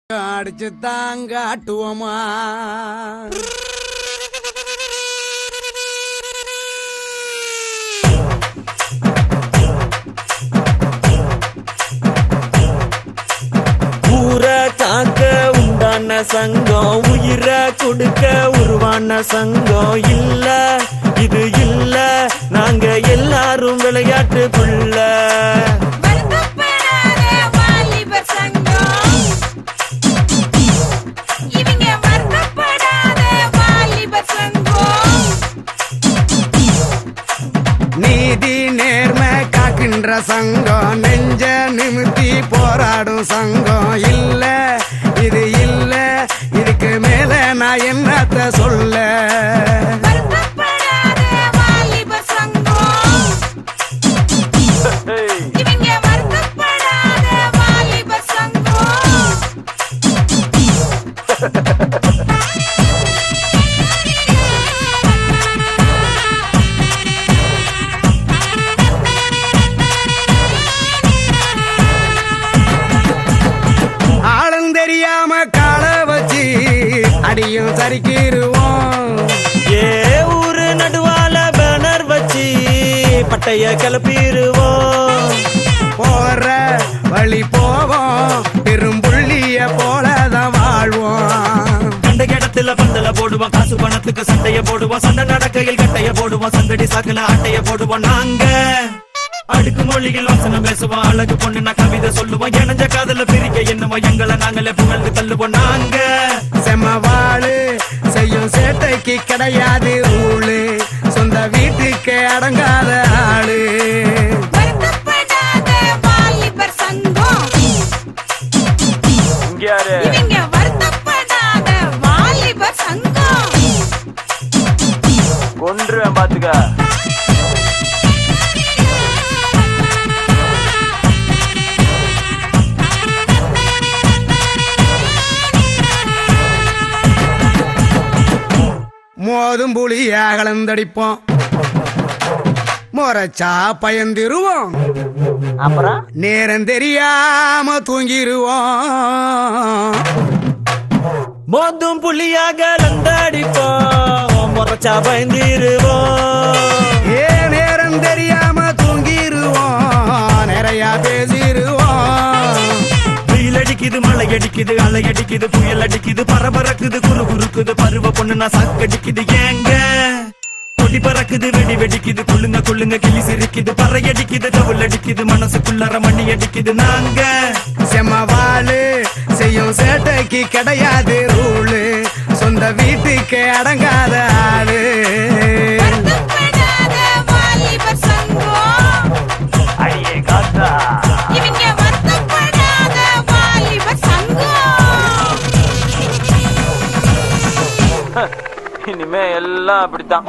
அடிச்சு தாங்க ஆட்டுவோமா ஊரை காக்க உண்டான சங்கம் உயிரை கொடுக்க உருவான சங்கம் இல்ல இது இல்ல நாங்க எல்லாரும் விளையாட்டுக்குள்ள நீதி நேர்மை காக்கின்ற சங்கம் நெஞ்ச நிமித்தி போராடும் சங்கம் இல்ல இது இல்ல இதுக்கு மேல நான் என்னத்த சொல்ல தெரியாம கால வச்சு அடியும் சரிக்கிருவோம் ஏ ஊரு நடுவால பேனர் வச்சு பட்டைய கிளப்பிடுவோம் போற வழி போவோம் பெரும்புள்ளிய போலதான் வாழ்வோம் கண்ட இடத்துல பந்தல போடுவோம் காசு பணத்துக்கு சண்டைய போடுவோம் சண்டை நடக்கையில் கட்டைய போடுவோம் சங்கடி சாக்குல ஆட்டைய போடுவோம் நாங்க அடுக்கு மொழிகள் வசனம் பேசுவோம் அழகு பொண்ணு நான் கவிதை சொல்லுவோம் இணைஞ்ச காதல பிரிக்க என்னவோ எங்களை நாங்களே புகழ்ந்து தள்ளுவோம் நாங்க செமவாளு செய்யும் சேட்டைக்கு கிடையாது ஊழு சொந்த வீட்டுக்கு அடங்காத ஆளு கொன்றுவேன் பாத்துக்க மோதும் புளியா கலந்தடிப்போம் மொரச்சா பயந்திருவோம் அப்புறம் நேரம் தெரியாம தூங்கிருவோம் மோதும் புள்ளியாக லந்தடிப்போம் முறைச்சா பயந்திருவோம் ஏ நேரம் தெரியாம தூங்கிருவோம் நிறைய பேசிருவோம் வெயில் அடிக்குது மழை அடிக்குது அலை அடிக்குது புயல் அடிக்குது பரபரக்குது குறு குறுக்குது பருவ பொண்ணு நான் சாக்கடிக்குது ஏங்க கொடி பறக்குது வெடி வெடிக்குது குள்ளுங்க குள்ளுங்க கிளி சிரிக்குது பறை அடிக்குது தவுள் அடிக்குது மனசுக்குள்ளற மண்ணி அடிக்குது நாங்க செமவாளு செய்யும் சேட்டைக்கு கிடையாது ரூலு சொந்த வீட்டுக்கு அடங்காத ஆளு அடியே காத்தா இனிமே எல்லாம் அப்படித்தான்.